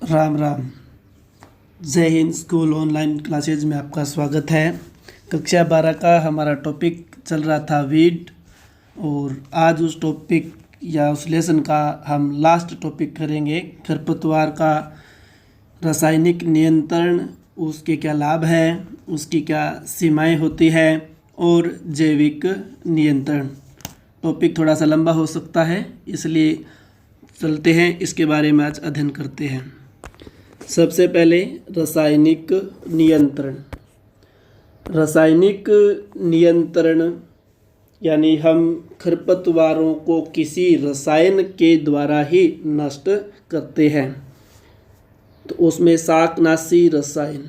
राम राम। जय Hind. School online classes में आपका स्वागत है। कक्षा 12 का हमारा टॉपिक चल रहा था वीड, और आज उस टॉपिक या उस लेसन का हम लास्ट टॉपिक करेंगे खरपतवार का रासायनिक नियंत्रण, उसके क्या लाभ हैं, उसकी क्या सीमाएं होती हैं और जैविक नियंत्रण। टॉपिक थोड़ा सा लंबा हो सकता है, इसलिए चलते हैं इसके बारे में आज अध्ययन करते हैं। सबसे पहले रासायनिक नियंत्रण। रासायनिक नियंत्रण यानी हम खरपतवारों को किसी रसायन के द्वारा ही नष्ट करते हैं। तो उसमें शाकनाशी रसायन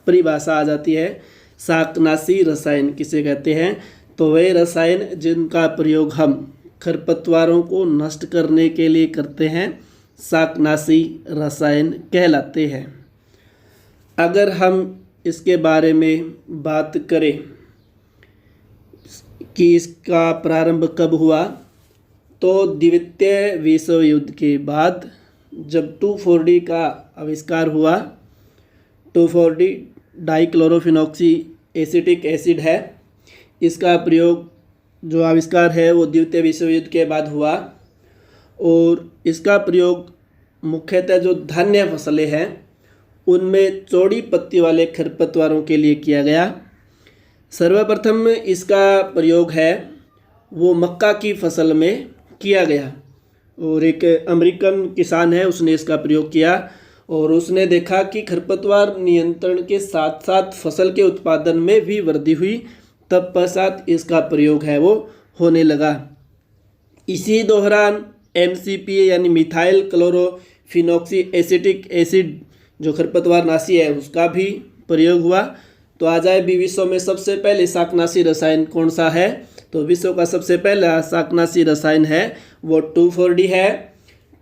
परिभाषा आ जाती है। शाकनाशी रसायन किसे कहते हैं? तो वे रसायन जिनका प्रयोग हम खरपतवारों को नष्ट करने के लिए करते हैं शाकनाशी रसायन कहलाते हैं। अगर हम इसके बारे में बात करें कि इसका प्रारंभ कब हुआ, तो द्वितीय विश्व युद्ध के बाद जब 2,4-D का आविष्कार हुआ। 2,4-D डाइक्लोरोफिनॉक्सी एसिटिक एसिड है। इसका प्रयोग जो आविष्कार है वो द्वितीय विश्व युद्ध के बाद हुआ, और इसका प्रयोग मुख्यतः जो धान्य फसलें हैं उनमें चौड़ी पत्ती वाले खरपतवारों के लिए किया गया। सर्वप्रथम इसका प्रयोग है वो मक्का की फसल में किया गया, और एक अमेरिकन किसान है उसने इसका प्रयोग किया, और उसने देखा कि खरपतवार नियंत्रण के साथ साथ फसल के उत्पादन में भी वृद्धि हुई। तब पश्चात इसका प्रयोग है वो होने लगा। इसी दौरान MCPA यानी मिथाइल क्लोरोफिनॉक्सी एसिटिक एसिड जो खरपतवार नाशी है उसका भी प्रयोग हुआ। तो आ जाए भी विश्व में सबसे पहले शाकनाशी रसायन कौन सा है? तो विश्व का सबसे पहला शाकनाशी रसायन है वो 2,4-D है।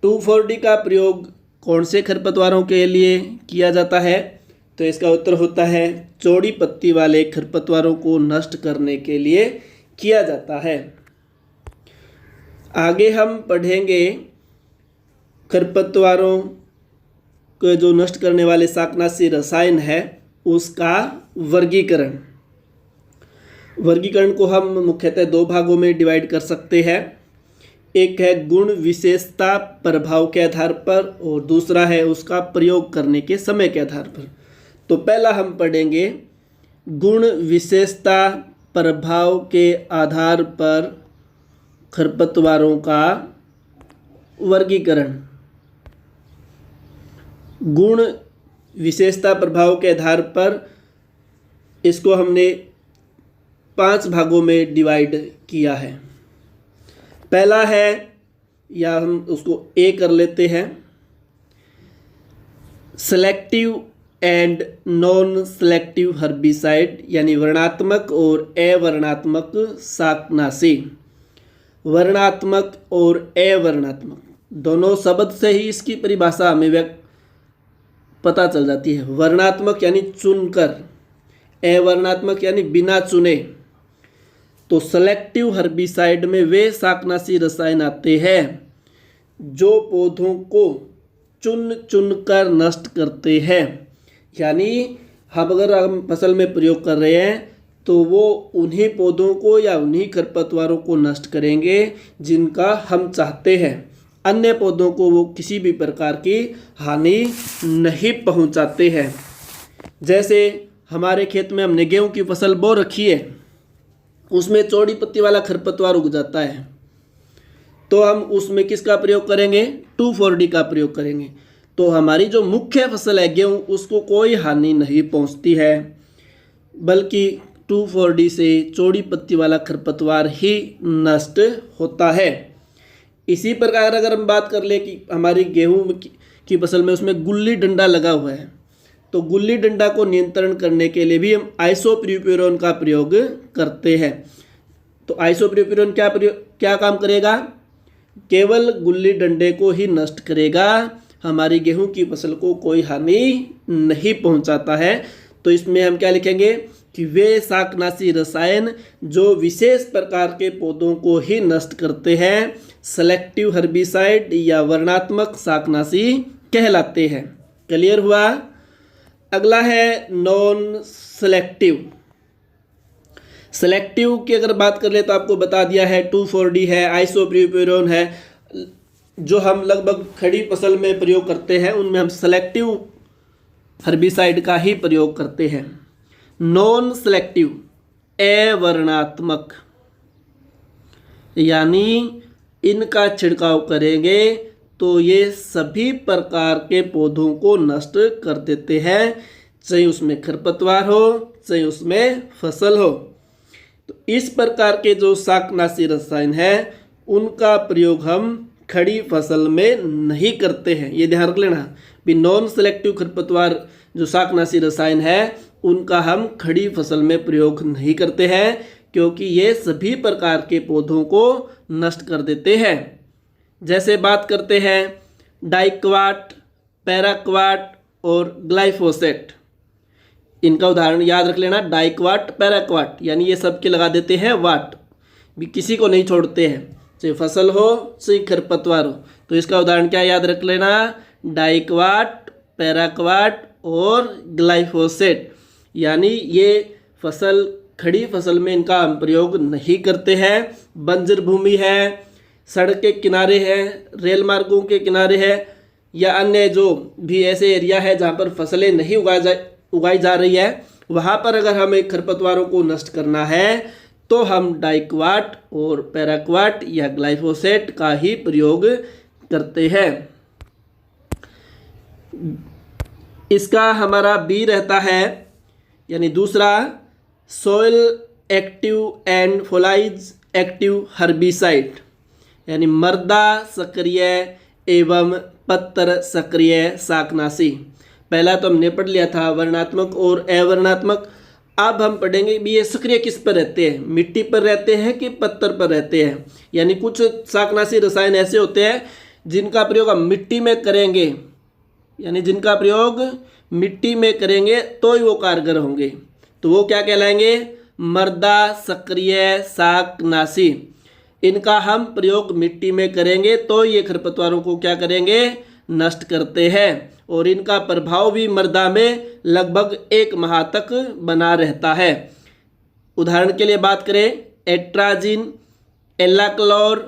2,4-D का प्रयोग कौन से खरपतवारों के लिए किया जाता है? तो इसका उत्तर होता है चौड़ी पत्ती वाले खरपतवारों को नष्ट करने के लिए किया जाता है। आगे हम पढ़ेंगे खरपतवारों को जो नष्ट करने वाले शाकनाशी रसायन है उसका वर्गीकरण। वर्गीकरण को हम मुख्यतः दो भागों में डिवाइड कर सकते हैं। एक है गुण विशेषता प्रभाव के आधार पर, और दूसरा है उसका प्रयोग करने के समय के आधार पर। तो पहला हम पढ़ेंगे गुण विशेषता प्रभाव के आधार पर खरपतवारों का वर्गीकरण। गुण विशेषता प्रभाव के आधार पर इसको हमने 5 भागों में डिवाइड किया है। पहला है, या हम उसको A कर लेते हैं, selective and non selective herbicide यानी वर्णात्मक और अवर्णात्मक शाकनाशी। वर्णात्मक और अवर्णात्मक दोनों शब्द से ही इसकी परिभाषा हमें पता चल जाती है। वर्णात्मक यानी चुनकर, अवर्णात्मक यानी बिना चुने। तो सेलेक्टिव हर्बिसाइड में वे शाकनाशी रसायन आते हैं जो पौधों को चुन चुन कर नष्ट करते हैं। यानी अगर हम फसल में प्रयोग कर रहे हैं तो वो उन्हीं पौधों को या उन्हीं खरपतवारों को नष्ट करेंगे जिनका हम चाहते हैं। अन्य पौधों को वो किसी भी प्रकार की हानि नहीं पहुंचाते हैं। जैसे हमारे खेत में हमने गेहूं की फसल बो रखी है, उसमें चौड़ी पत्ती वाला खरपतवार उग जाता है, तो हम उसमें किसका प्रयोग करेंगे? 2,4-D का प्रयोग करेंगे। तो हमारी जो मुख्य फसल है गेहूं, उसको कोई हानि नहीं पहुंचती है, बल्कि 2,4-D से चौड़ी पत्ती वाला खरपतवार ही नष्ट होता है। इसी प्रकार अगर हम बात कर ले कि हमारी गेहूं की फसल में उसमें गुल्ली डंडा लगा हुआ है, तो गुल्ली डंडा को नियंत्रण करने के लिए भी हम आइसोप्रोप्योन का प्रयोग करते हैं। तो आइसोप्रोप्योन क्या काम करेगा? केवल गुल्ली डंडे को ही नष्ट करेगा, हमारी गेहूं की फसल को कोई हानि नहीं पहुंचाता है। तो इसमें हम क्या लिखेंगे कि वे शाकनाशी रसायन जो विशेष प्रकार के पौधों को ही नष्ट करते हैं सेलेक्टिव हर्बिसाइड या वर्णात्मक शाकनाशी कहलाते हैं। क्लियर हुआ। अगला है नॉन सेलेक्टिव। सेलेक्टिव की अगर बात कर ले तो आपको बता दिया है 2,4-D है, आइसोप्रोप्योरॉन है, जो हम लगभग खड़ी फसल में प्रयोग करते हैं उनमें हम सेलेक्टिव हर्बिसाइड का ही प्रयोग करते हैं। नॉन सेलेक्टिव अवर्णात्मक, यानी इनका छिड़काव करेंगे तो ये सभी प्रकार के पौधों को नष्ट कर देते हैं, चाहे उसमें खरपतवार हो चाहे उसमें फसल हो। तो इस प्रकार के जो शाकनाशी रसायन है उनका प्रयोग हम खड़ी फसल में नहीं करते हैं, ये ध्यान रख लेना भी। नॉन सेलेक्टिव खरपतवार जो शाकनाशी रसायन है उनका हम खड़ी फसल में प्रयोग नहीं करते हैं, क्योंकि ये सभी प्रकार के पौधों को नष्ट कर देते हैं। जैसे बात करते हैं डाइक्वाट, पैराक्वाट और ग्लाइफोसेट, इनका उदाहरण याद रख लेना। डाइक्वाट, पैराक्वाट, यानी ये सबके लगा देते हैं वाट, भी किसी को नहीं छोड़ते हैं, चाहे फसल हो चाहे खरपतवार हो। तो इसका उदाहरण क्या याद रख लेना, डाइक्वाट, पैराक्वाट और ग्लाइफोसेट, यानी ये फसल खड़ी फसल में इनका हम प्रयोग नहीं करते हैं। बंजर भूमि है, सड़क के किनारे है, रेल मार्गों के किनारे है, या अन्य जो भी ऐसे एरिया है जहाँ पर फसलें नहीं उगाई जा रही है, वहाँ पर अगर हमें खरपतवारों को नष्ट करना है तो हम डाइक्वाट और पैराक्वाट या ग्लाइफोसेट का ही प्रयोग करते हैं। इसका हमारा बी रहता है, यानी दूसरा soil active and foliage active herbicide, यानी मृदा सक्रिय एवं पत्र सक्रिय शाकनाशी। पहला तो हमने पढ़ लिया था वर्णात्मक और अवर्णात्मक। अब हम पढ़ेंगे भी ये सक्रिय किस पर रहते हैं, मिट्टी पर रहते हैं कि पत्थर पर रहते हैं। यानी कुछ शाकनाशी रसायन ऐसे होते हैं जिनका प्रयोग हम मिट्टी में करेंगे, यानी जिनका प्रयोग मिट्टी में करेंगे तो ही वो कारगर होंगे, तो वो क्या कहलाएंगे, मृदा सक्रिय शाकनाशी। इनका हम प्रयोग मिट्टी में करेंगे तो ये खरपतवारों को क्या करेंगे, नष्ट करते हैं, और इनका प्रभाव भी मृदा में लगभग 1 माह तक बना रहता है। उदाहरण के लिए बात करें एट्राजिन, एलाक्लोर,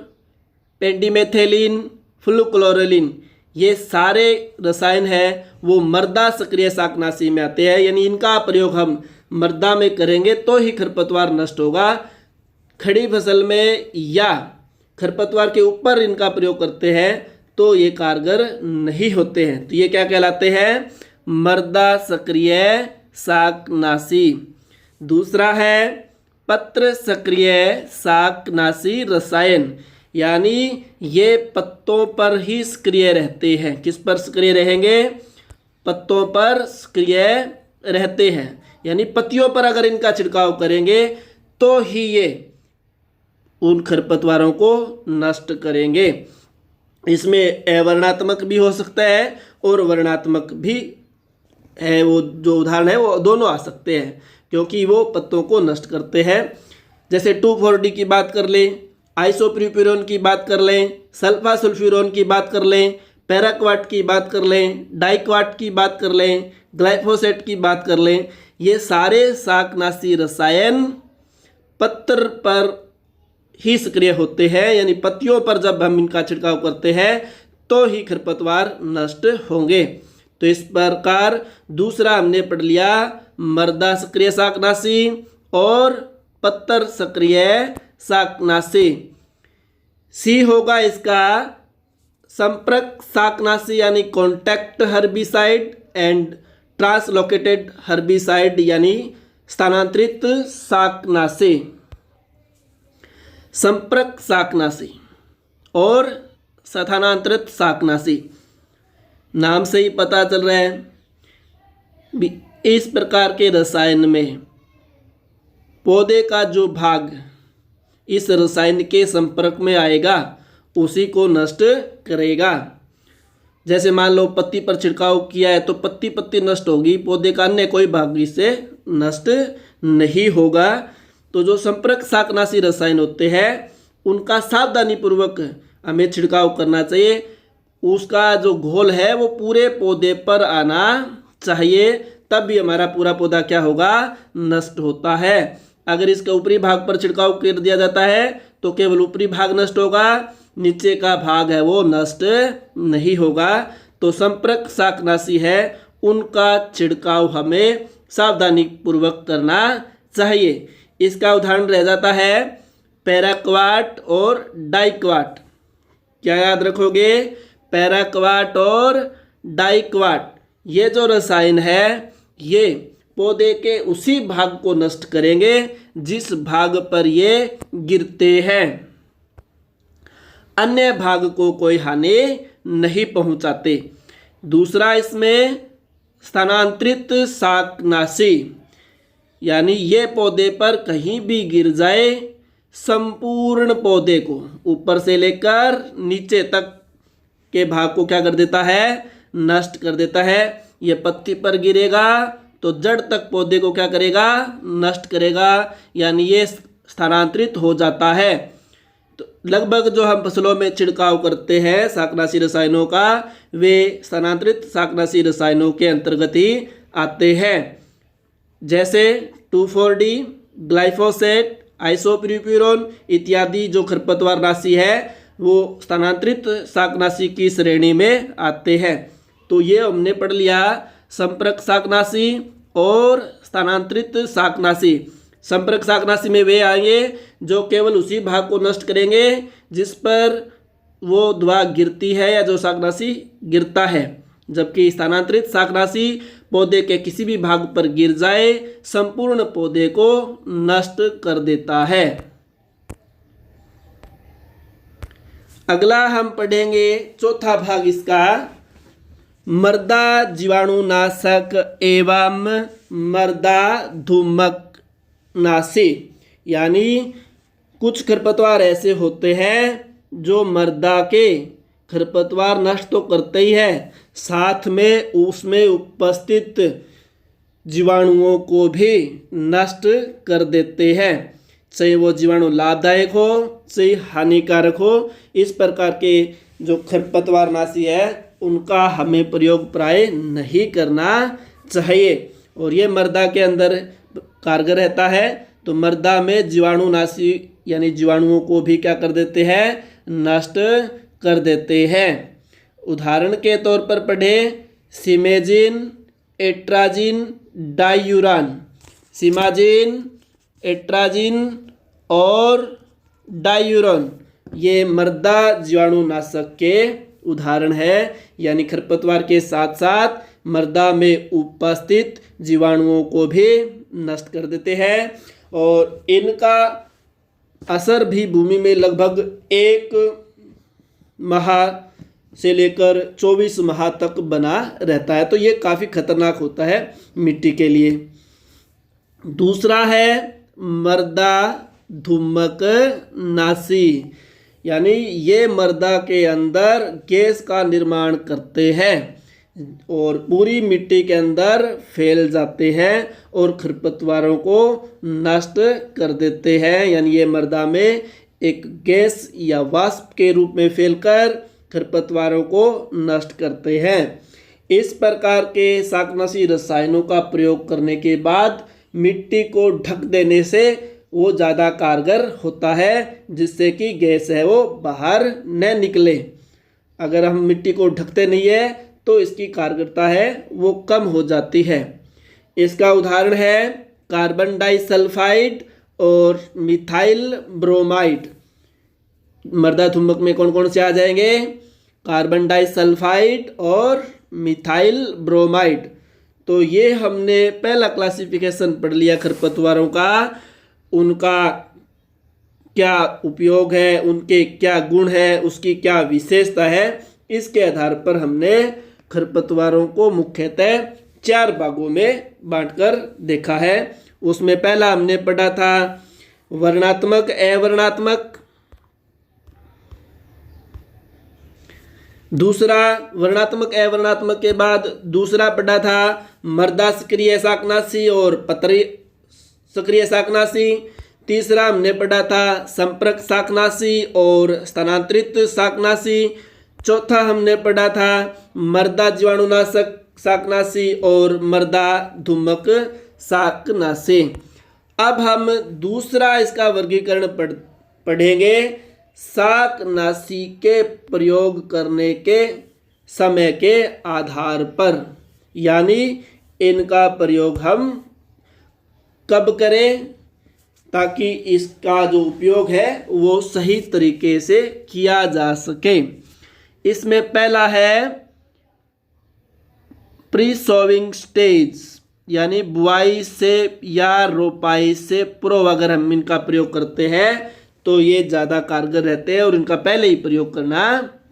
पेंडिमेथेलिन, फ्लुक्लोरलिन, ये सारे रसायन हैं वो मृदा सक्रिय शाकनाशी में आते हैं, यानी इनका प्रयोग हम मृदा में करेंगे तो ही खरपतवार नष्ट होगा। खड़ी फसल में या खरपतवार के ऊपर इनका प्रयोग करते हैं तो ये कारगर नहीं होते हैं। तो ये क्या कहलाते हैं, मृदा सक्रिय शाकनाशी। दूसरा है पत्र सक्रिय शाकनाशी रसायन, यानी ये पत्तों पर ही सक्रिय रहते हैं। किस पर सक्रिय रहेंगे, पत्तों पर सक्रिय रहते हैं, यानी पत्तियों पर अगर इनका छिड़काव करेंगे तो ही ये उन खरपतवारों को नष्ट करेंगे। इसमें अवर्णात्मक भी हो सकता है और वर्णात्मक भी है, वो जो उदाहरण है वो दोनों आ सकते हैं, क्योंकि वो पत्तों को नष्ट करते हैं। जैसे 2,4-D की बात कर लें, आइसोप्रोप्योरॉन की बात कर लें, सल्फासुल्फ्यूरॉन की बात कर लें, पैराक्वाट की बात कर लें, डाइक्वाट की बात कर लें, ग्लाइफोसेट की बात कर लें, ये सारे शाकनाशी रसायन पत्र पर ही सक्रिय होते हैं, यानी पत्तियों पर जब हम इनका छिड़काव करते हैं तो ही खरपतवार नष्ट होंगे। तो इस प्रकार दूसरा हमने पढ़ लिया मृदा सक्रिय शाकनाशी और पत्तर सक्रिय शाकनाशी। सी होगा इसका संपर्क शाकनाशी, यानी contact herbicide and translocated herbicide, यानी स्थानांतरित शाकनाशी। संपर्क शाकनाशी और स्थानांतरित शाकनाशी, नाम से ही पता चल रहा है इस प्रकार के रसायन में पौधे का जो भाग इस रसायन के संपर्क में आएगा उसी को नष्ट करेगा। जैसे मान लो पत्ती पर छिड़काव किया है तो पत्ती नष्ट होगी, पौधे का अन्य कोई भाग इससे नष्ट नहीं होगा। तो जो संपर्क शाकनाशी रसायन होते हैं उनका सावधानी पूर्वक हमें छिड़काव करना चाहिए। उसका जो घोल है वो पूरे पौधे पर आना चाहिए, तब भी हमारा पूरा पौधा क्या होगा, नष्ट होता है। अगर इसके ऊपरी भाग पर छिड़काव कर दिया जाता है तो केवल ऊपरी भाग नष्ट होगा, नीचे का भाग है वो नष्ट नहीं होगा। तो संपर्क शाकनाशी है उनका छिड़काव हमें सावधानी पूर्वक करना चाहिए। इसका उदाहरण रह जाता है पैराक्वाट और डाइक्वाट। क्या याद रखोगे, पैराक्वाट और डाइक्वाट, ये जो रसायन है ये पौधे के उसी भाग को नष्ट करेंगे जिस भाग पर ये गिरते हैं, अन्य भाग को कोई हानि नहीं पहुंचाते। दूसरा इसमें स्थानांतरित शाकनाशी, यानी ये पौधे पर कहीं भी गिर जाए संपूर्ण पौधे को ऊपर से लेकर नीचे तक के भाग को क्या कर देता है, नष्ट कर देता है। ये पत्ती पर गिरेगा तो जड़ तक पौधे को क्या करेगा, नष्ट करेगा, यानी ये स्थानांतरित हो जाता है। तो लगभग जो हम फसलों में छिड़काव करते हैं शाकनाशी रसायनों का, वे स्थानांतरित शाकनाशी रसायनों के अंतर्गत ही आते हैं, जैसे 2,4-D, ग्लाइफोसेट, आइसोप्रोप्यूरोन इत्यादि जो खरपतवार नाशी है वो स्थानांतरित शाकनाशी की श्रेणी में आते हैं। तो ये हमने पढ़ लिया संपर्क शाकनाशी और स्थानांतरित शाकनाशी। संपर्क शाकनाशी में वे आएंगे जो केवल उसी भाग को नष्ट करेंगे जिस पर वो दवा गिरती है या जो शाकनाशी गिरता है, जबकि स्थानांतरित शाकनाशी पौधे के किसी भी भाग पर गिर जाए संपूर्ण पौधे को नष्ट कर देता है। अगला हम पढ़ेंगे चौथा भाग इसका, मृदा जीवाणुनाशक एवं मृदा धूमकनाशी। यानी कुछ खरपतवार ऐसे होते हैं जो मृदा के खरपतवार नष्ट तो करते ही है, साथ में उसमें उपस्थित जीवाणुओं को भी नष्ट कर देते हैं, चाहे वो जीवाणु लाभदायक हो चाहे हानिकारक हो। इस प्रकार के जो खरपतवार नाशी है उनका हमें प्रयोग प्राय नहीं करना चाहिए, और ये मृदा के अंदर कारगर रहता है। तो मृदा में जीवाणुनाशी यानी जीवाणुओं को भी क्या कर देते हैं, नष्ट कर देते हैं। उदाहरण के तौर पर पढ़े सिमेजिन, एट्राजिन, डायूरान। सिमाजिन, एट्राजिन और डायूरान ये मृदा जीवाणुनाशक के उदाहरण है, यानी खरपतवार के साथ साथ मृदा में उपस्थित जीवाणुओं को भी नष्ट कर देते हैं, और इनका असर भी भूमि में लगभग 1 माह से लेकर 24 माह तक बना रहता है। तो ये काफ़ी खतरनाक होता है मिट्टी के लिए। दूसरा है मृदा धूमकनाशी, यानी ये मृदा के अंदर गैस का निर्माण करते हैं और पूरी मिट्टी के अंदर फैल जाते हैं और खरपतवारों को नष्ट कर देते हैं। यानी ये मृदा में एक गैस या वाष्प के रूप में फैलकर खरपतवारों को नष्ट करते हैं। इस प्रकार के शाकनाशी रसायनों का प्रयोग करने के बाद मिट्टी को ढक देने से वो ज़्यादा कारगर होता है, जिससे कि गैस है वो बाहर न निकले। अगर हम मिट्टी को ढकते नहीं है तो इसकी कारगरता है वो कम हो जाती है। इसका उदाहरण है कार्बन डाइसल्फाइड और मिथाइल ब्रोमाइड। मृदा धूमक में कौन कौन से आ जाएंगे, कार्बन डाइसल्फाइड और मिथाइल ब्रोमाइड। तो ये हमने पहला क्लासिफिकेशन पढ़ लिया खरपतवारों का, उनका क्या उपयोग है, उनके क्या गुण है, उसकी क्या विशेषता है। इसके आधार पर हमने खरपतवारों को मुख्यतः 4 भागों में बांटकर देखा है। उसमें पहला हमने पढ़ा था वर्णात्मक अवर्णात्मक, दूसरा वर्णात्मक अवर्णात्मक के बाद दूसरा पढ़ा था मृदा सक्रिय शाकनाशी और पतरी सक्रिय शाकनाशी। तीसरा हमने पढ़ा था संपर्क शाकनाशी और स्थानांतरित शाकनाशी। चौथा हमने पढ़ा था मृदा जीवाणुनाशक शाकनाशी और मृदा धूमक शाकनाशी। अब हम दूसरा इसका वर्गीकरण पढ़ेंगे शाकनाशी के प्रयोग करने के समय के आधार पर, यानी इनका प्रयोग हम कब करें ताकि इसका जो उपयोग है वो सही तरीके से किया जा सके। इसमें पहला है प्री सोविंग स्टेज, यानी बुआई से या रोपाई से पूर्व अगर हम इनका प्रयोग करते हैं तो ये ज़्यादा कारगर रहते हैं और इनका पहले ही प्रयोग करना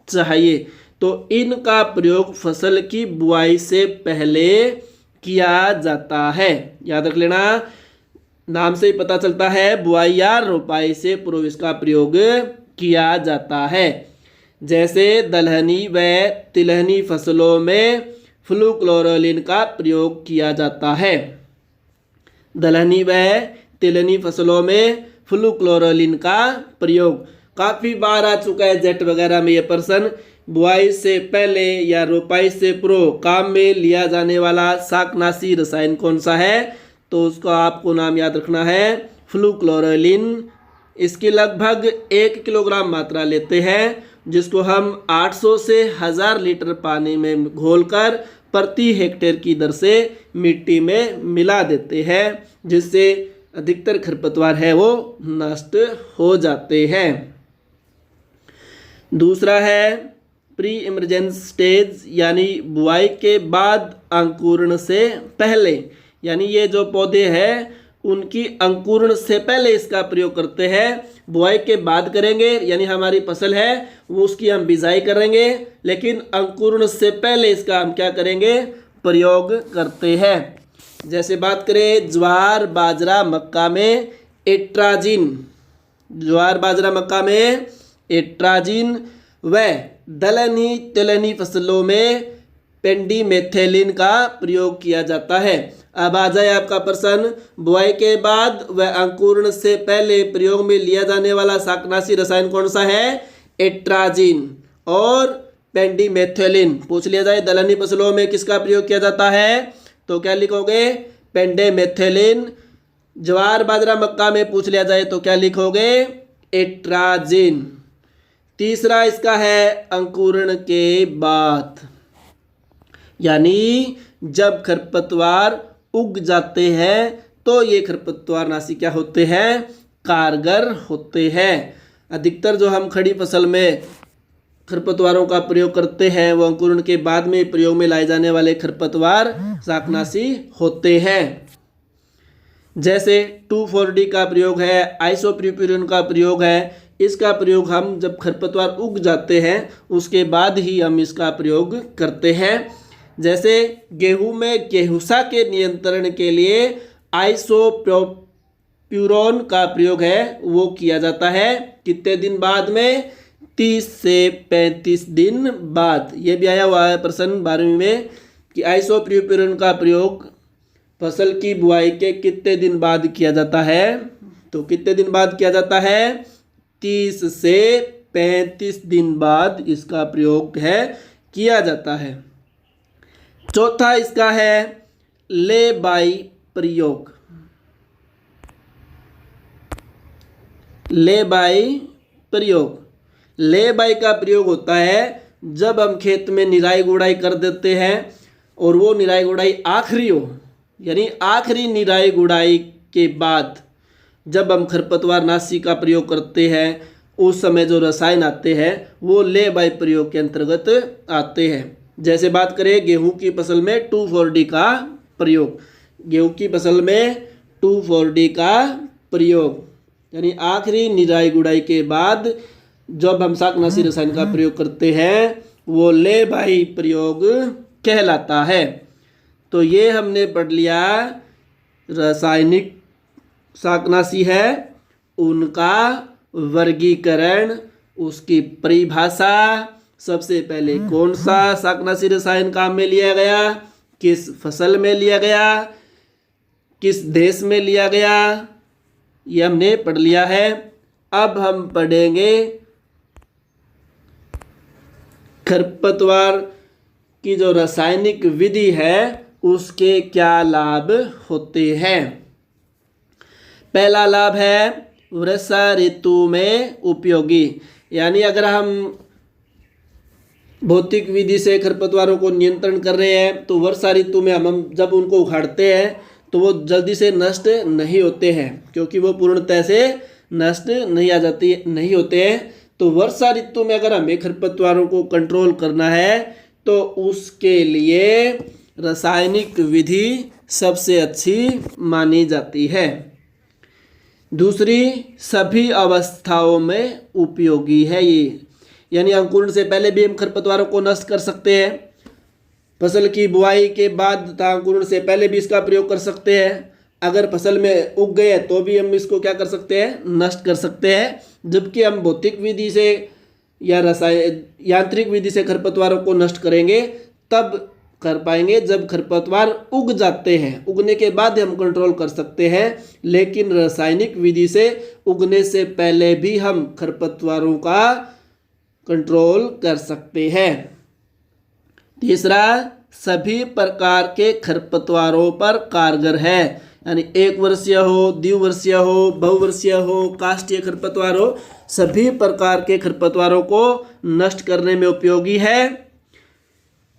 चाहिए। तो इनका प्रयोग फसल की बुआई से पहले किया जाता है। याद रख लेना, नाम से ही पता चलता है बुआई या रोपाई से पूर्व इसका प्रयोग किया जाता है। जैसे दलहनी व तिलहनी फसलों में फ्लूक्लोरोलिन का प्रयोग किया जाता है। दलहनी व तिलहनी फसलों में फ्लूक्लोरोलिन का प्रयोग काफ़ी बार आ चुका है जेट वगैरह में। ये प्रश्न बुआई से पहले या रोपाई से पूर्व काम में लिया जाने वाला शाकनाशी रसायन कौन सा है, तो उसका आपको नाम याद रखना है फ्लूक्लोरोलिन। इसकी लगभग 1 किलोग्राम मात्रा लेते हैं, जिसको हम 800 से 1000 लीटर पानी में घोलकर प्रति हेक्टेयर की दर से मिट्टी में मिला देते हैं, जिससे अधिकतर खरपतवार है वो नष्ट हो जाते हैं। दूसरा है प्री इमर्जेंस स्टेज, यानी बुआई के बाद अंकुरण से पहले, यानी ये जो पौधे हैं उनकी अंकुरण से पहले इसका प्रयोग करते हैं। बुआई के बाद करेंगे, यानी हमारी फसल है वो उसकी हम बिजाई करेंगे, लेकिन अंकुरण से पहले इसका हम क्या करेंगे, प्रयोग करते हैं। जैसे बात करें ज्वार बाजरा मक्का में एट्राजिन, ज्वार बाजरा मक्का में एट्राजिन व दलहनी तिलहनी फसलों में पेंडिमेथिलिन का प्रयोग किया जाता है। अब आ जाए आपका प्रश्न, बुआई के बाद व अंकुरण से पहले प्रयोग में लिया जाने वाला शाकनाशी रसायन कौन सा है, एट्राजिन और पेंडिमेथिलिन। पूछ लिया जाए दलहनी फसलों में किसका प्रयोग किया जाता है, तो क्या लिखोगे, पेंडिमेथिलिन। ज्वार बाजरा मक्का में पूछ लिया जाए तो क्या लिखोगे, एट्राजिन। तीसरा इसका है अंकुरण के बाद, यानी जब खरपतवार उग जाते हैं तो ये खरपतवार नाशी क्या होते हैं, कारगर होते हैं। अधिकतर जो हम खड़ी फसल में खरपतवारों का प्रयोग करते हैं वो अंकुरण के बाद में प्रयोग में लाए जाने वाले खरपतवार शाकनाशी होते हैं। जैसे 2,4-D का प्रयोग है, आइसोप्रोप्यूरिन का प्रयोग है। इसका प्रयोग हम जब खरपतवार उग जाते हैं उसके बाद ही हम इसका प्रयोग करते हैं। जैसे गेहूं में गेहूसा के नियंत्रण के लिए आइसोप्रोप्यूरॉन का प्रयोग है वो किया जाता है। कितने दिन बाद में, 30 से 35 दिन बाद। ये भी आया हुआ है प्रश्न 12वीं में कि आइसोप्रोप्यूरॉन का प्रयोग फसल की बुआई के कितने दिन बाद किया जाता है, तो कितने दिन बाद किया जाता है, 30 से 35 दिन बाद इसका प्रयोग है किया जाता है। चौथा इसका है ले बाई प्रयोग। ले बाई प्रयोग, ले बाई का प्रयोग होता है जब हम खेत में निराई गुड़ाई कर देते हैं और वो निराई गुड़ाई आखिरी हो, यानी आखिरी निराई गुड़ाई के बाद जब हम खरपतवार नाशी का प्रयोग करते हैं उस समय जो रसायन आते हैं वो ले बाई प्रयोग के अंतर्गत आते हैं। जैसे बात करें गेहूं की फसल में 2,4-D का प्रयोग, गेहूं की फसल में 2,4-D का प्रयोग, यानी आखिरी निराई गुड़ाई के बाद जब हम शाकनाशी रसायन का प्रयोग करते हैं वो ले बाई प्रयोग कहलाता है। तो ये हमने पढ़ लिया रासायनिक शाकनाशी है, उनका वर्गीकरण, उसकी परिभाषा, सबसे पहले कौन सा शाकनाशी रसायन काम में लिया गया, किस फसल में लिया गया, किस देश में लिया गया, ये हमने पढ़ लिया है। अब हम पढ़ेंगे खरपतवार की जो रासायनिक विधि है उसके क्या लाभ होते हैं। पहला लाभ है वर्षा ऋतु में उपयोगी, यानी अगर हम भौतिक विधि से खरपतवारों को नियंत्रण कर रहे हैं तो वर्षा ऋतु में हम जब उनको उखाड़ते हैं तो वो जल्दी से नष्ट नहीं होते हैं, क्योंकि वो पूर्णतः से नष्ट नहीं होते हैं। तो वर्षा ऋतु में अगर हमें खरपतवारों को कंट्रोल करना है तो उसके लिए रासायनिक विधि सबसे अच्छी मानी जाती है। दूसरी, सभी अवस्थाओं में उपयोगी है ये, यानी अंकुरण से पहले भी हम खरपतवारों को नष्ट कर सकते हैं, फसल की बुआई के बाद तथा अंकुरण से पहले भी इसका प्रयोग कर सकते हैं, अगर फसल में उग गए तो भी हम इसको क्या कर सकते हैं, नष्ट कर सकते हैं। जबकि हम भौतिक विधि से या यांत्रिक विधि से खरपतवारों को नष्ट करेंगे तब कर पाएंगे जब खरपतवार उग जाते हैं, उगने के बाद हम कंट्रोल कर सकते हैं। लेकिन रासायनिक विधि से उगने से पहले भी हम खरपतवारों का कंट्रोल कर सकते हैं। तीसरा, सभी प्रकार के खरपतवारों पर कारगर है, यानी 1 वर्षीय हो, द्विवर्षीय हो, बहुवर्षीय हो, काष्ठीय खरपतवार हो, सभी प्रकार के खरपतवारों को नष्ट करने में उपयोगी है।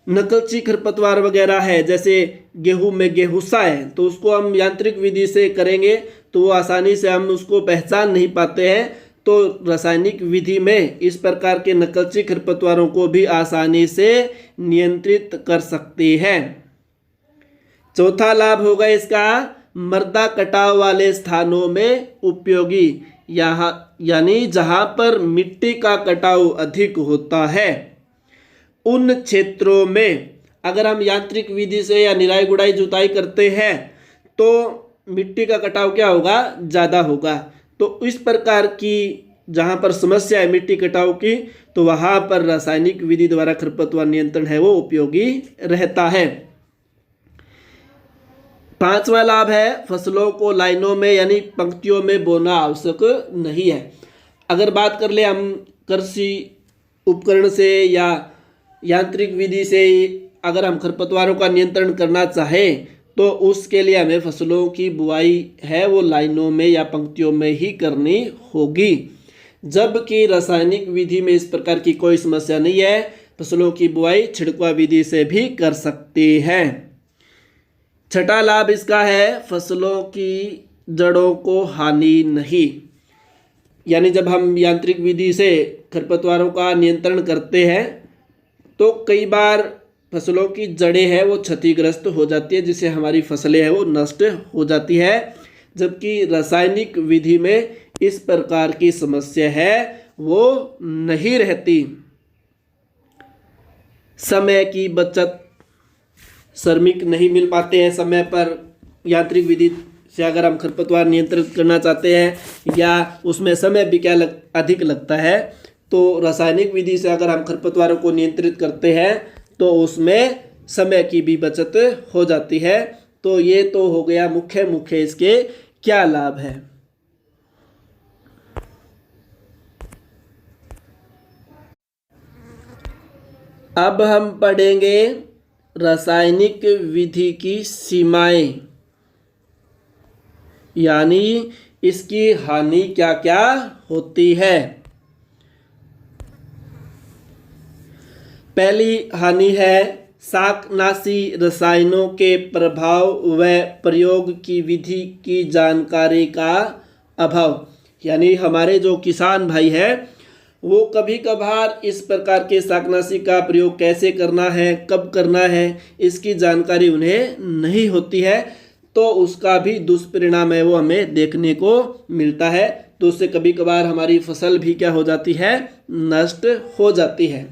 नकलची खरपतवार वगैरह है, जैसे गेहूं में गेहूसा है तो उसको हम यांत्रिक विधि से करेंगे तो वो आसानी से हम उसको पहचान नहीं पाते हैं, तो रासायनिक विधि में इस प्रकार के नकलची खरपतवारों को भी आसानी से नियंत्रित कर सकते हैं। चौथा लाभ होगा इसका मृदा कटाव वाले स्थानों में उपयोगी, यानी जहां पर मिट्टी का कटाव अधिक होता है उन क्षेत्रों में अगर हम यांत्रिक विधि से या निराई गुड़ाई जुताई करते हैं तो मिट्टी का कटाव क्या होगा, ज़्यादा होगा। तो इस प्रकार की जहाँ पर समस्या है मिट्टी कटाव की, तो वहाँ पर रासायनिक विधि द्वारा खरपतवार नियंत्रण है वो उपयोगी रहता है। पांचवा लाभ है फसलों को लाइनों में यानी पंक्तियों में बोना आवश्यक नहीं है। अगर बात कर ले हम कृषि उपकरण से या यांत्रिक विधि से अगर हम खरपतवारों का नियंत्रण करना चाहें तो उसके लिए हमें फसलों की बुआई है वो लाइनों में या पंक्तियों में ही करनी होगी, जबकि रासायनिक विधि में इस प्रकार की कोई समस्या नहीं है, फसलों की बुआई छिड़काव विधि से भी कर सकते हैं। छठा लाभ इसका है फसलों की जड़ों को हानि नहीं, यानी जब हम यांत्रिक विधि से खरपतवारों का नियंत्रण करते हैं तो कई बार फसलों की जड़ें हैं वो क्षतिग्रस्त हो जाती है, जिससे हमारी फसलें हैं वो नष्ट हो जाती है। जबकि रासायनिक विधि में इस प्रकार की समस्या है वो नहीं रहती। समय की बचत, श्रमिक नहीं मिल पाते हैं समय पर, यांत्रिक विधि से अगर हम खरपतवार नियंत्रित करना चाहते हैं या उसमें समय भी अधिक लगता है, तो रासायनिक विधि से अगर हम खरपतवारों को नियंत्रित करते हैं तो उसमें समय की भी बचत हो जाती है। तो ये तो हो गया मुख्य इसके क्या लाभ है। अब हम पढ़ेंगे रासायनिक विधि की सीमाएं, यानी इसकी हानि क्या क्या होती है। पहली हानि है शाकनाशी रसायनों के प्रभाव व प्रयोग की विधि की जानकारी का अभाव, यानी हमारे जो किसान भाई हैं वो कभी कभार इस प्रकार के शाकनाशी का प्रयोग कैसे करना है, कब करना है, इसकी जानकारी उन्हें नहीं होती है, तो उसका भी दुष्परिणाम है वो हमें देखने को मिलता है। तो उससे कभी कभार हमारी फसल भी क्या हो जाती है, नष्ट हो जाती है।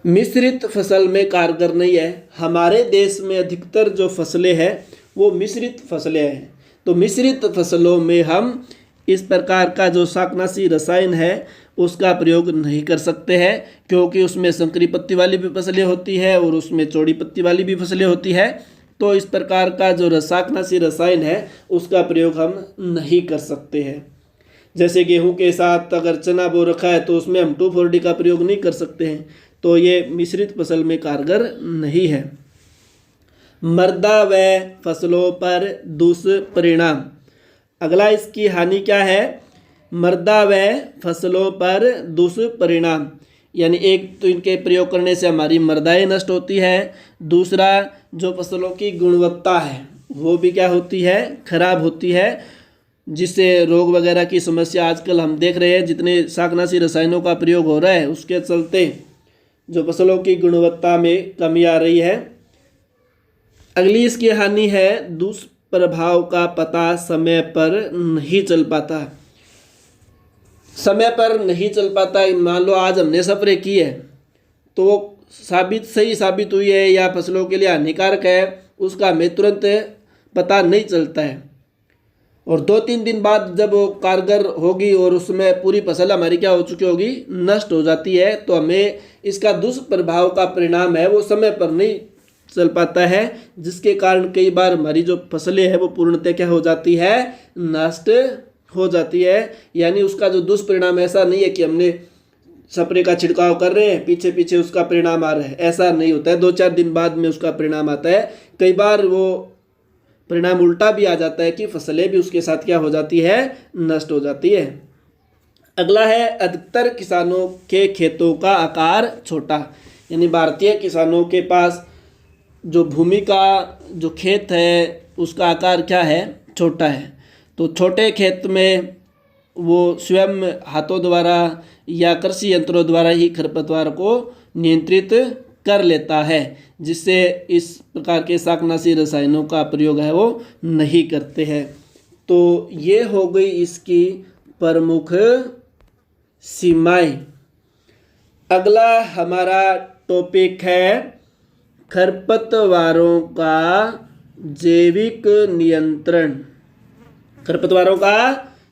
मिश्रित फसल में कारगर नहीं है। हमारे देश में अधिकतर जो फसलें हैं वो मिश्रित फसलें हैं, तो मिश्रित फसलों में हम इस प्रकार का जो शाकनाशी रसायन है उसका प्रयोग नहीं कर सकते हैं, क्योंकि उसमें संकरी पत्ती वाली भी फसलें होती है और उसमें चौड़ी पत्ती वाली भी फसलें होती है। तो इस प्रकार का जो शाकनाशी रसायन है उसका प्रयोग हम नहीं कर सकते हैं। जैसे गेहूं के साथ अगर चना बो रखा है तो उसमें हम 2,4-D का प्रयोग नहीं कर सकते हैं, तो ये मिश्रित फसल में कारगर नहीं है। मृदा व फसलों पर दुष्परिणाम। अगला इसकी हानि क्या है? मृदा व फसलों पर दुष्परिणाम, यानी एक तो इनके प्रयोग करने से हमारी मृदाएं नष्ट होती है, दूसरा जो फसलों की गुणवत्ता है वो भी क्या होती है? खराब होती है, जिससे रोग वगैरह की समस्या आजकल हम देख रहे हैं। जितने शाकनाशी रसायनों का प्रयोग हो रहा है उसके चलते जो फसलों की गुणवत्ता में कमी आ रही है। अगली इसकी हानि है दुष्प्रभाव का पता समय पर नहीं चल पाता। समय पर नहीं चल पाता, मान लो आज हमने स्प्रे की है तो सही साबित हुई है या फसलों के लिए हानिकारक है, उसका हमें तुरंत पता नहीं चलता है। और 2-3 दिन बाद जब वो कारगर होगी और उसमें पूरी फसल हमारी क्या हो चुकी होगी? नष्ट हो जाती है। तो हमें इसका दुष्प्रभाव का परिणाम है वो समय पर नहीं चल पाता है, जिसके कारण कई बार हमारी जो फसलें हैं वो पूर्णतः क्या हो जाती है? नष्ट हो जाती है। यानी उसका जो दुष्परिणाम ऐसा नहीं है कि हमने स्प्रे का छिड़काव कर रहे हैं पीछे पीछे उसका परिणाम आ रहा है, ऐसा नहीं होता है। 2-4 दिन बाद में उसका परिणाम आता है। कई बार वो परिणाम उल्टा भी आ जाता है कि फसलें भी उसके साथ क्या हो जाती है? नष्ट हो जाती है। अगला है अधिकतर किसानों के खेतों का आकार छोटा, यानी भारतीय किसानों के पास जो भूमि का जो खेत है उसका आकार क्या है? छोटा है। तो छोटे खेत में वो स्वयं हाथों द्वारा या कृषि यंत्रों द्वारा ही खरपतवार को नियंत्रित कर लेता है, जिससे इस प्रकार के शाकनाशी रसायनों का प्रयोग है वो नहीं करते हैं। तो ये हो गई इसकी प्रमुख सीमाएं। अगला हमारा टॉपिक है खरपतवारों का जैविक नियंत्रण। खरपतवारों का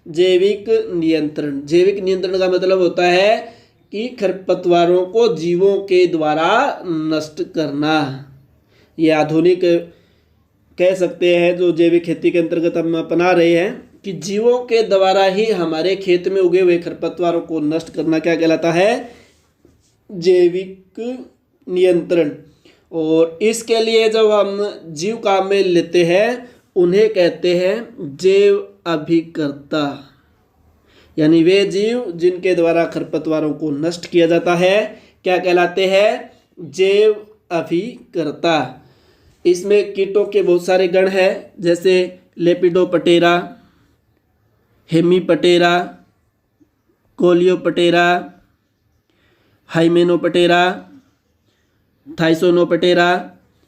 जैविक नियंत्रण। जैविक नियंत्रण का मतलब होता है कि खरपतवारों को जीवों के द्वारा नष्ट करना। ये आधुनिक कह सकते हैं जो जैविक खेती के अंतर्गत हम अपना रहे हैं कि जीवों के द्वारा ही हमारे खेत में उगे हुए खरपतवारों को नष्ट करना क्या कहलाता है? जैविक नियंत्रण। और इसके लिए जब हम जीव काम में लेते हैं उन्हें कहते हैं जैव अभिकर्ता, यानी वे जीव जिनके द्वारा खरपतवारों को नष्ट किया जाता है क्या कहलाते हैं? जैव अभिकर्ता। इसमें कीटों के बहुत सारे गण हैं, जैसे लेपिडोप्टेरा, हेमीप्टेरा, कोलियोप्टेरा, हाइमेनोप्टेरा, थाइसोनोप्टेरा।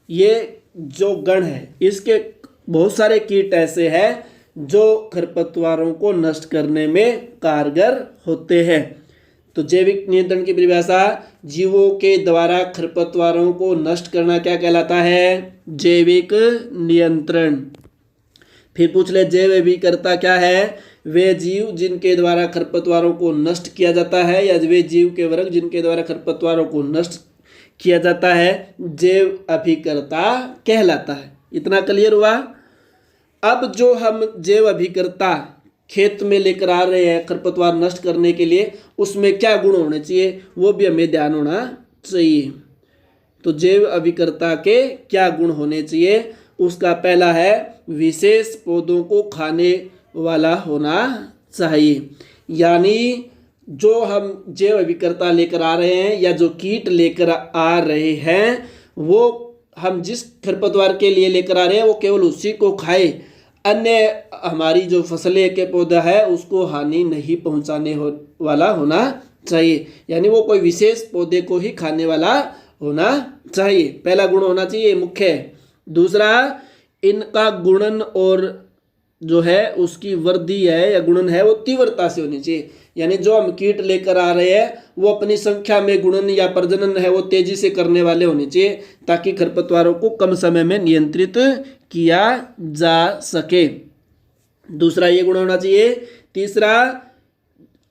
ये जो गण है इसके बहुत सारे कीट ऐसे हैं जो खरपतवारों को नष्ट करने में कारगर होते हैं। तो जैविक नियंत्रण की परिभाषा, जीवों के द्वारा खरपतवारों को नष्ट करना क्या कहलाता है? जैविक नियंत्रण। फिर पूछ ले जैव अभिकर्ता क्या है? वे जीव जिनके द्वारा खरपतवारों को नष्ट किया जाता है या वे जीव के वर्ग जिनके द्वारा खरपतवारों को नष्ट किया जाता है, जैव अभिकर्ता कहलाता है। इतना क्लियर हुआ? अब जो हम जैव अभिकर्ता खेत में लेकर आ रहे हैं खरपतवार नष्ट करने के लिए, उसमें क्या गुण होने चाहिए वो भी हमें ध्यान होना चाहिए। तो जैव अभिकर्ता के क्या गुण होने चाहिए? उसका पहला है विशेष पौधों को खाने वाला होना चाहिए। यानी जो हम जैव अभिकर्ता लेकर आ रहे हैं या जो कीट लेकर आ रहे हैं वो हम जिस खरपतवार के लिए लेकर आ रहे हैं वो केवल उसी को खाए, अन्य हमारी जो फसलें के पौधा है उसको हानि नहीं पहुंचाने वाला होना चाहिए। यानी वो कोई विशेष पौधे को ही खाने वाला होना चाहिए। पहला गुण होना चाहिए मुख्य। दूसरा, इनका गुणन और जो है उसकी वृद्धि है या गुणन है वो तीव्रता से होनी चाहिए। यानी जो हम कीट लेकर आ रहे हैं वो अपनी संख्या में गुणन या प्रजनन है वो तेजी से करने वाले होने चाहिए, ताकि खरपतवारों को कम समय में नियंत्रित किया जा सके। दूसरा ये गुण होना चाहिए। तीसरा,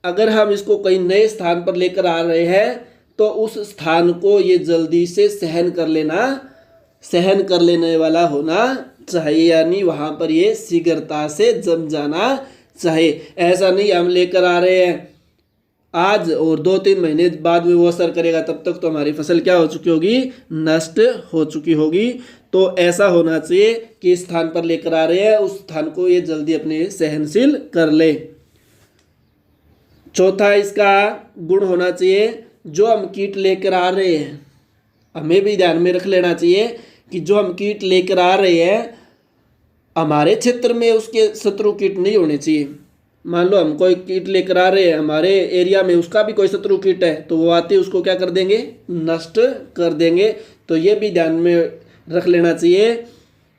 अगर हम इसको कहीं नए स्थान पर लेकर आ रहे हैं तो उस स्थान को ये जल्दी से सहन कर लेने वाला होना चाहिए। यानी वहाँ पर ये शीघ्रता से जम जाना चाहिए। ऐसा नहीं हम लेकर आ रहे हैं आज और 2-3 महीने बाद में वो असर करेगा, तब तक तो हमारी फसल क्या हो चुकी होगी, नष्ट हो चुकी होगी। तो ऐसा होना चाहिए कि इस स्थान पर लेकर आ रहे हैं उस स्थान को ये जल्दी अपने सहनशील कर ले। चौथा इसका गुण होना चाहिए, जो हम कीट लेकर आ रहे हैं हमें भी ध्यान में रख लेना चाहिए कि जो हम कीट लेकर आ रहे हैं हमारे क्षेत्र में उसके शत्रु कीट नहीं होने चाहिए। मान लो हम कोई कीट लेकर आ रहे हैं हमारे एरिया में, उसका भी कोई शत्रु कीट है तो वो आते उसको क्या कर देंगे, नष्ट कर देंगे। तो ये भी ध्यान में रख लेना चाहिए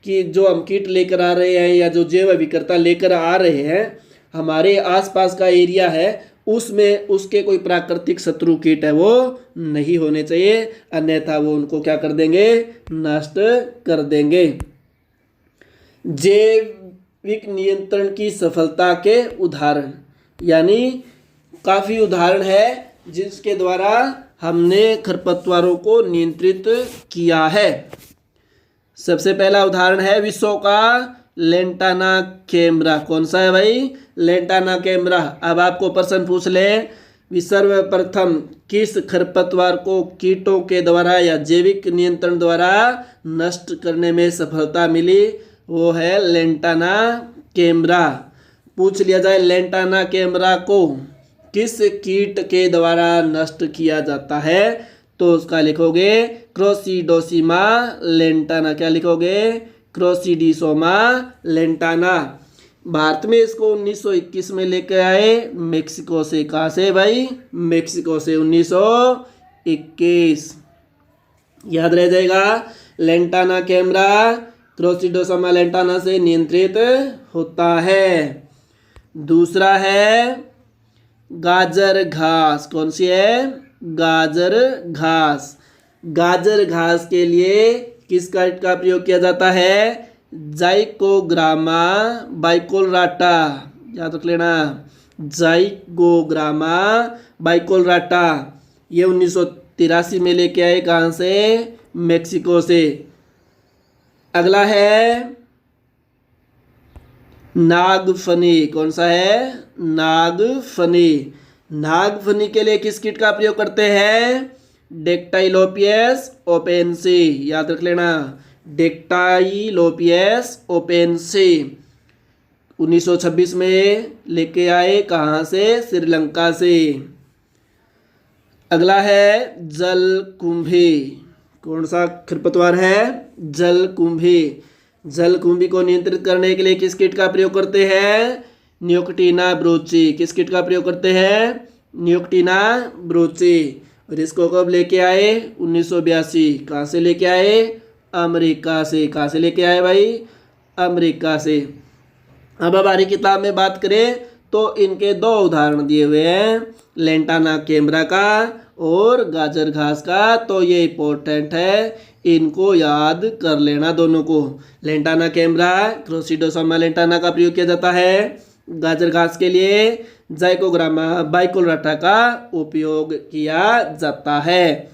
कि जो हम कीट लेकर आ रहे हैं या जो जैव विविधता लेकर आ रहे हैं हमारे आसपास का एरिया है उसमें उसके कोई प्राकृतिक शत्रु कीट है वो नहीं होने चाहिए, अन्यथा वो उनको क्या कर देंगे, नष्ट कर देंगे। जैविक नियंत्रण की सफलता के उदाहरण, यानी काफ़ी उदाहरण है जिसके द्वारा हमने खरपतवारों को नियंत्रित किया है। सबसे पहला उदाहरण है विश्व का लेंटाना कैमरा। कौन सा है भाई, लेंटाना कैमरा। अब आपको प्रश्न पूछ ले, सर्वप्रथम किस खरपतवार को कीटों के द्वारा या जैविक नियंत्रण द्वारा नष्ट करने में सफलता मिली, वो है लेंटाना कैमरा। पूछ लिया जाए लेंटाना कैमरा को किस कीट के द्वारा नष्ट किया जाता है तो उसका लिखोगे क्रोसिडोसिमा लेंटाना। क्या लिखोगे, क्रोसिडिसोमा लेंटाना। भारत में इसको 1921 में लेकर आए मेक्सिको से। कहाँ से भाई, मेक्सिको से 1921। याद रह जाएगा, लेंटाना कैमरा क्रोसिडोसोमा लेंटाना से नियंत्रित होता है। दूसरा है गाजर घास। कौन सी है, गाजर घास। गाजर घास के लिए किस कीट का प्रयोग किया जाता है, जाइकोग्रामा बाइकोलराटा। याद रख लेना, जाइकोग्रामा बाइकोलराटा। ये 1983 में लेके आए, कहाँ से, मेक्सिको से। अगला है नागफनी। कौन सा है, नागफनी। नागफनी के लिए किस कीट का प्रयोग करते हैं, डेक्टाइलोपियस ओपेंसी। याद रख लेना, डेक्टाइलोपियस ओपेंसी। 1926 में लेके आए, कहाँ से, श्रीलंका से। अगला है जलकुंभी। कौन सा खरपतवार है, जलकुंभी। जलकुंभी को नियंत्रित करने के लिए किस कीट का प्रयोग करते हैं, नियोक्टिना ब्रोची। किस कीट का प्रयोग करते हैं, नियोक्टिना ब्रोची। और इसको कब लेके आए, 1982। कहाँ से लेके आए, अमेरिका से। कहाँ से लेके आए भाई, अमेरिका से। अब हमारी किताब में बात करें तो इनके 2 उदाहरण दिए हुए हैं, लेंटाना कैमरा का और गाजर घास का। तो ये इम्पोर्टेंट है, इनको याद कर लेना दोनों को। लेंटाना कैमरा क्रोसिडोसोमा लेंटाना का प्रयोग किया जाता है, गाजर घास के लिए जाइकोग्रामा बाइकोलराटा का उपयोग किया जाता है।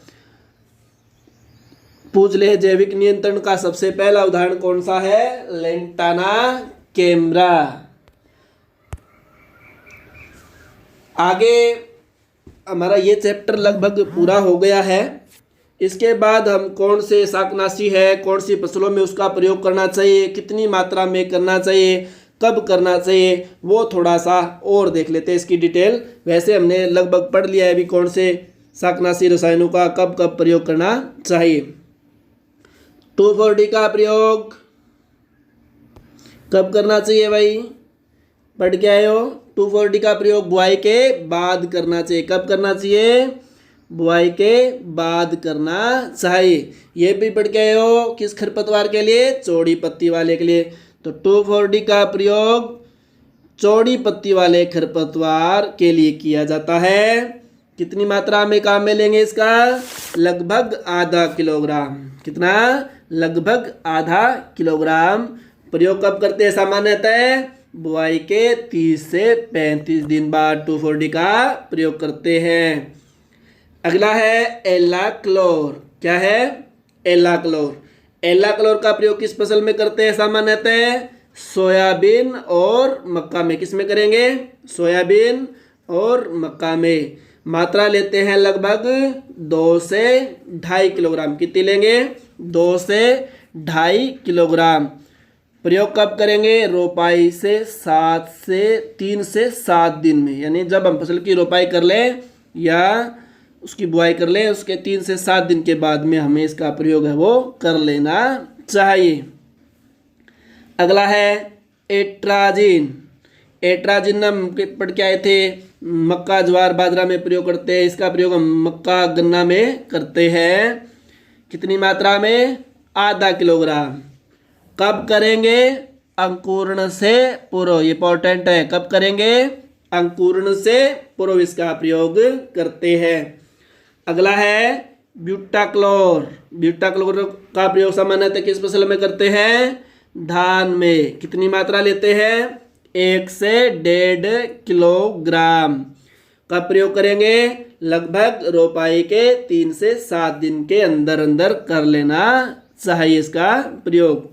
पूछ ले जैविक नियंत्रण का सबसे पहला उदाहरण कौन सा है, लेंटाना कैमरा। आगे हमारा ये चैप्टर लगभग पूरा हो गया है। इसके बाद हम कौन से शाकनाशी है, कौन सी फसलों में उसका प्रयोग करना चाहिए, कितनी मात्रा में करना चाहिए, कब करना चाहिए, वो थोड़ा सा और देख लेते हैं इसकी डिटेल। वैसे हमने लगभग पढ़ लिया है अभी कौन से शाकनाशी रसायनों का कब कब प्रयोग करना चाहिए। 2,4-D का प्रयोग कब करना चाहिए भाई, पढ़ के आए हो। 2,4-D का प्रयोग बुआई के बाद करना चाहिए। कब करना चाहिए, बुआई के बाद करना चाहिए। ये भी पढ़ के आए हो, किस खरपतवार के लिए, चौड़ी पत्ती वाले के लिए। तो 2,4-D का प्रयोग चौड़ी पत्ती वाले खरपतवार के लिए किया जाता है। कितनी मात्रा में काम में लेंगे इसका, लगभग आधा किलोग्राम। कितना, लगभग आधा किलोग्राम। प्रयोग कब करते हैं, सामान्यतः बुआई के 30 से 35 दिन बाद 2,4-D का प्रयोग करते हैं। अगला है एलाक्लोर। क्या है, एलाक्लोर। एलाक्लोर का प्रयोग किस फसल में करते हैं, सामान्यतः सोयाबीन और मक्का में। किस में करेंगे? सोयाबीन और मक्का में। मात्रा लेते हैं लगभग 2 से 2.5 किलोग्राम। कितनी लेंगे? 2 से 2.5 किलोग्राम। प्रयोग कब करेंगे? रोपाई से 3 से 7 दिन में, यानी जब हम फसल की रोपाई कर लें या उसकी बुआई कर लें उसके 3 से 7 दिन के बाद में हमें इसका प्रयोग है वो कर लेना चाहिए। अगला है एट्राजिन। एट्राजिन हम पढ़ के आए थे, मक्का ज्वार बाजरा में प्रयोग करते हैं। इसका प्रयोग हम मक्का गन्ना में करते हैं। कितनी मात्रा में? ½ किलोग्राम। कब करेंगे? अंकुरण से पूर्व। ये इंपॉर्टेंट है। कब करेंगे? अंकुरण से पूर्व इसका प्रयोग करते हैं। अगला है ब्यूटाक्लोर। ब्यूटाक्लोर का प्रयोग सामान्यतः किस फसल में करते हैं? धान में। कितनी मात्रा लेते हैं? 1 से 1.5 किलोग्राम। कब प्रयोग करेंगे? लगभग रोपाई के 3 से 7 दिन के अंदर अंदर कर लेना चाहिए इसका प्रयोग।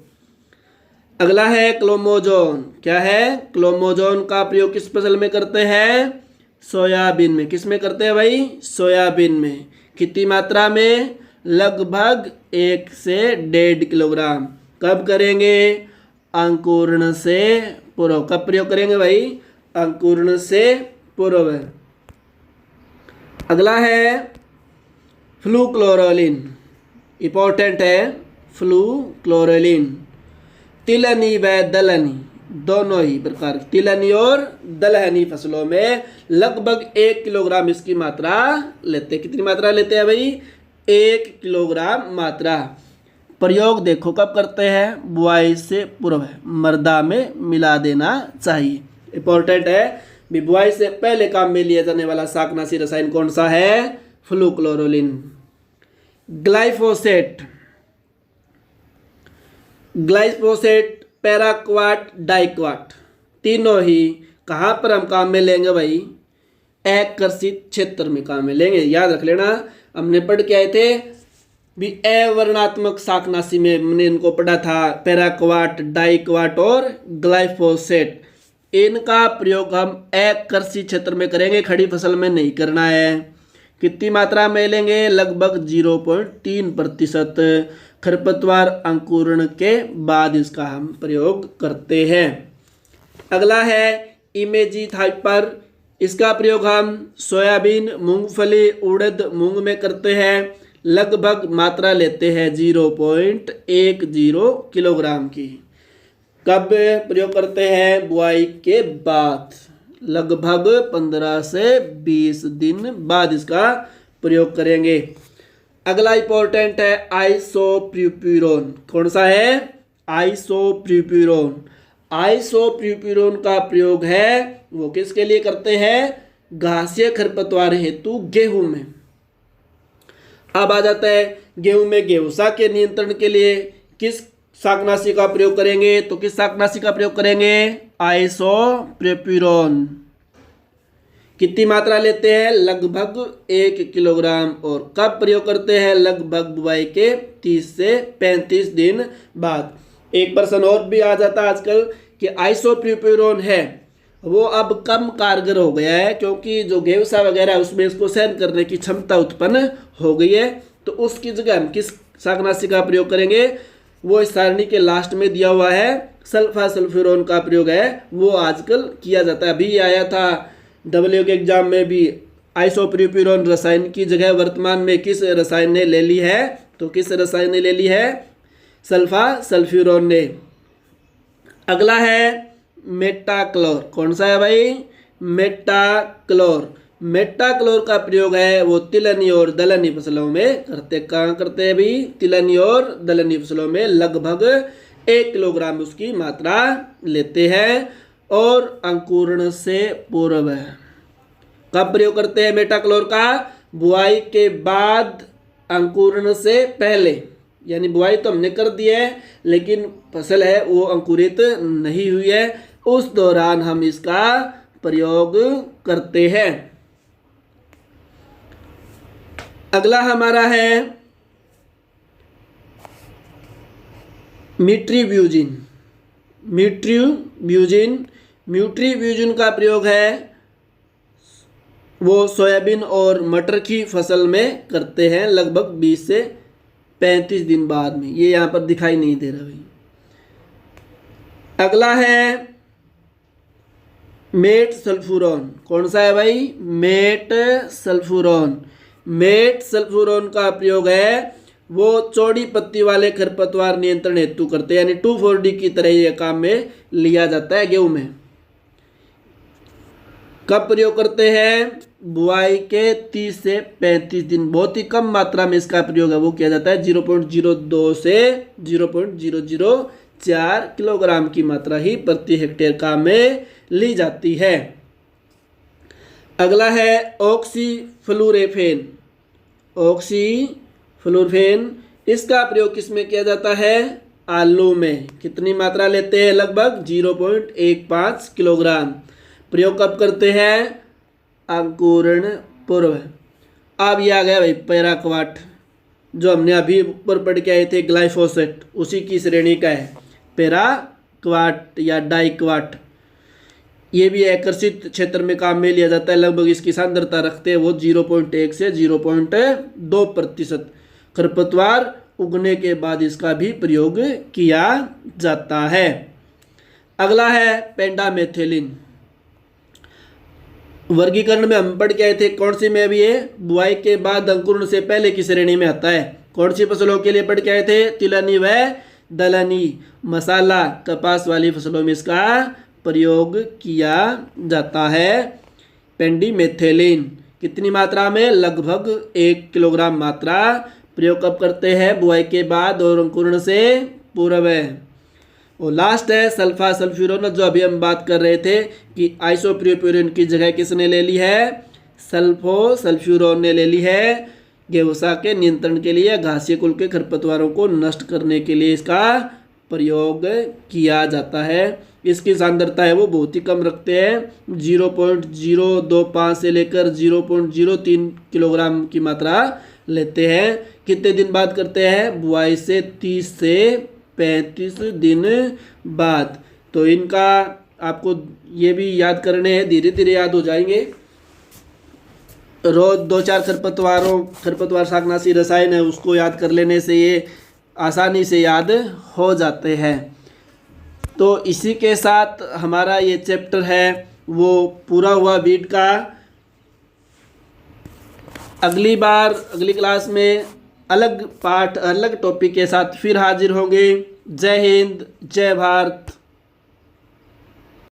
अगला है क्लोमोजोन। क्या है? क्लोमोजोन का प्रयोग किस फसल में करते हैं? सोयाबीन में। किस में करते हैं भाई? सोयाबीन में। कितनी मात्रा में? लगभग 1 से 1.5 किलोग्राम। कब करेंगे? अंकुरण से पूर्व। कब प्रयोग करेंगे भाई? अंकुरण से पूर्व। अगला है फ्लूक्लोरोलिन। इंपॉर्टेंट है फ्लूक्लोरोलिन। तिलहनी व दलहनी दोनों ही प्रकार, तिलहनी और दलहनी फसलों में लगभग 1 किलोग्राम इसकी मात्रा लेते हैं। कितनी मात्रा लेते हैं भाई? 1 किलोग्राम मात्रा। प्रयोग देखो कब करते हैं? बुआई से पूर्व। मृदा में मिला देना चाहिए। इंपॉर्टेंट है। बुआई से पहले काम में लिया जाने वाला शाकनाशी रसायन कौन सा है? फ्लूक्लोरोलिन। ग्लाइफोसेट। ग्लाइफोसेट, पैराक्वाट, डाइक्वाट, तीनों ही कहाँ पर हम काम में लेंगे भाई? अकृषित क्षेत्र में काम में लेंगे। याद रख लेना, हमने पढ़ के आए थे भी अवर्णात्मक शाकनाशी में हमने इनको पढ़ा था, पैराक्वाट, डाइक्वाट और ग्लाइफोसेट। इनका प्रयोग हम अकृषित क्षेत्र में करेंगे, खड़ी फसल में नहीं करना है। कितनी मात्रा में लेंगे? लगभग 0.3%। खरपतवार अंकुरण के बाद इसका हम प्रयोग करते हैं। अगला है इमेजिथाइपर। इसका प्रयोग हम सोयाबीन, मूंगफली, उड़द, मूंग में करते हैं। लगभग मात्रा लेते हैं 0.10 किलोग्राम की। कब प्रयोग करते हैं? बुआई के बाद। लगभग 15 से 20 दिन बाद इसका प्रयोग करेंगे। अगला इंपॉर्टेंट है आइसोप्रोप्यूरोन। कौन सा है? आइसोप्रोप्यूरोन। आइसोप्रोप्यूरोन का प्रयोग है वो किसके लिए करते हैं? घासीय खरपतवार हेतु गेहूं में। अब आ जाता है गेहूं में गेहूसा के नियंत्रण के लिए किस शाकनाशी का प्रयोग करेंगे? तो किस शाकनाशी का प्रयोग करेंगे? आइसोप्रोप्यूरोन। कितनी मात्रा लेते हैं? लगभग 1 किलोग्राम। और कब प्रयोग करते हैं? लगभग बुआई के 30 से 35 दिन बाद। एक प्रश्न और भी आ जाता है आजकल कि आइसोप्रोप्यूरोन है वो अब कम कारगर हो गया है, क्योंकि जो गेवसा वगैरह है उसमें इसको सहन करने की क्षमता उत्पन्न हो गई है। तो उसकी जगह हम किस शाकनाशी का प्रयोग करेंगे? वो इस सारणी के लास्ट में दिया हुआ है, सल्फा सल्फ्यूरोन का प्रयोग है वो आजकल किया जाता है। अभी आया था डब्ल्यू के एग्जाम में भी, आइसोप्रोप्यूरोन रसायन की जगह वर्तमान में किस रसायन ने ले ली है? तो किस रसायन ने ले ली है? सल्फा सल्फ्यूरोन ने। अगला है मेटाक्लोर। कौन सा है भाई? मेटाक्लोर। मेटाक्लोर का प्रयोग है वो तिलहनी और दलहनी फसलों में करते। कहाँ करते हैं भी? तिलहनी और दलहनी फसलों में लगभग 1 किलोग्राम उसकी मात्रा लेते हैं और अंकुरण से पूर्व है। कब प्रयोग करते हैं मेटाक्लोर का? बुआई के बाद, अंकुरण से पहले। यानी बुआई तो हमने कर दी है लेकिन फसल है वो अंकुरित नहीं हुई है, उस दौरान हम इसका प्रयोग करते हैं। अगला हमारा है मीट्रीब्यूजिन। म्यूट्रीब्यूजिन। म्यूट्रीब्यूजिन का प्रयोग है वो सोयाबीन और मटर की फसल में करते हैं लगभग 20 से 35 दिन बाद में। ये यहाँ पर दिखाई नहीं दे रहा भाई। अगला है मेट सल्फ्यूरॉन। कौन सा है भाई? मेट सल्फ्यूरॉन। मेट सल्फ्यूरॉन का प्रयोग है वो चौड़ी पत्ती वाले खरपतवार नियंत्रण हेतु करते हैं, यानी 2,4-D की तरह ये काम में लिया जाता है गेहूं में। कब प्रयोग करते हैं? बुआई के 30 से 35 दिन। बहुत ही कम मात्रा में इसका प्रयोग है वो किया जाता है। 0.02 से 0.004 किलोग्राम की मात्रा ही प्रति हेक्टेयर काम में ली जाती है। अगला है ऑक्सीफ्लोरेफेन। ऑक्सीफ्लोरेफेन, इसका प्रयोग किसमें किया जाता है? आलू में। कितनी मात्रा लेते हैं? लगभग 0.15 किलोग्राम। प्रयोग कब करते हैं? अंकुरण पूर्व। अब ये आ गया भाई पैराक्वाट, जो हमने अभी ऊपर पढ़ के आए थे ग्लाइफोसेट, उसी की श्रेणी का है पैराक्वाट या डाइक्वाट। ये भी आकर्षित क्षेत्र में काम में लिया जाता है। लगभग इसकी सांद्रता रखते हैं वो 0.1 से 0.2%। खरपतवार उगने के बाद इसका भी प्रयोग किया जाता है। अगला है पेंडामेथिलिन। वर्गीकरण में हम पढ़ के आए थे कौन सी में भी है? बुआई के बाद अंकुरण से पहले की श्रेणी में आता है। कौन सी फसलों के लिए पढ़ के आए थे? तिलहनी व दलहनी। मसाला कपास वाली फसलों में इसका प्रयोग किया जाता है पेंडिमेथिलिन। कितनी मात्रा में? लगभग 1 किलोग्राम मात्रा। प्रयोग कब करते हैं? बुआई के बाद और अंकुरण से पूर्व। और लास्ट है सल्फा सल्फ्यूरोन, जो अभी हम बात कर रहे थे कि आइसोप्रोप्यूरिन की जगह किसने ले ली है? सल्फो सल्फ्यूरोन ने ले ली है। गेहूसा के नियंत्रण के लिए, घासीय कुल के खरपतवारों को नष्ट करने के लिए इसका प्रयोग किया जाता है। इसकी सांद्रता है वो बहुत ही कम रखते हैं। 0.025 से लेकर 0.03 किलोग्राम की मात्रा लेते हैं। कितने दिन बाद करते हैं? बुआई से 30 से 35 दिन बाद। तो इनका आपको ये भी याद करने हैं, धीरे धीरे याद हो जाएंगे। रोज 2-4 खरपतवार शाकनाशी रसायन है उसको याद कर लेने से ये आसानी से याद हो जाते हैं। तो इसी के साथ हमारा ये चैप्टर है वो पूरा हुआ वीट का। अगली बार अगली क्लास में अलग पार्ट अलग टॉपिक के साथ फिर हाजिर होंगे। जय हिंद, जय भारत।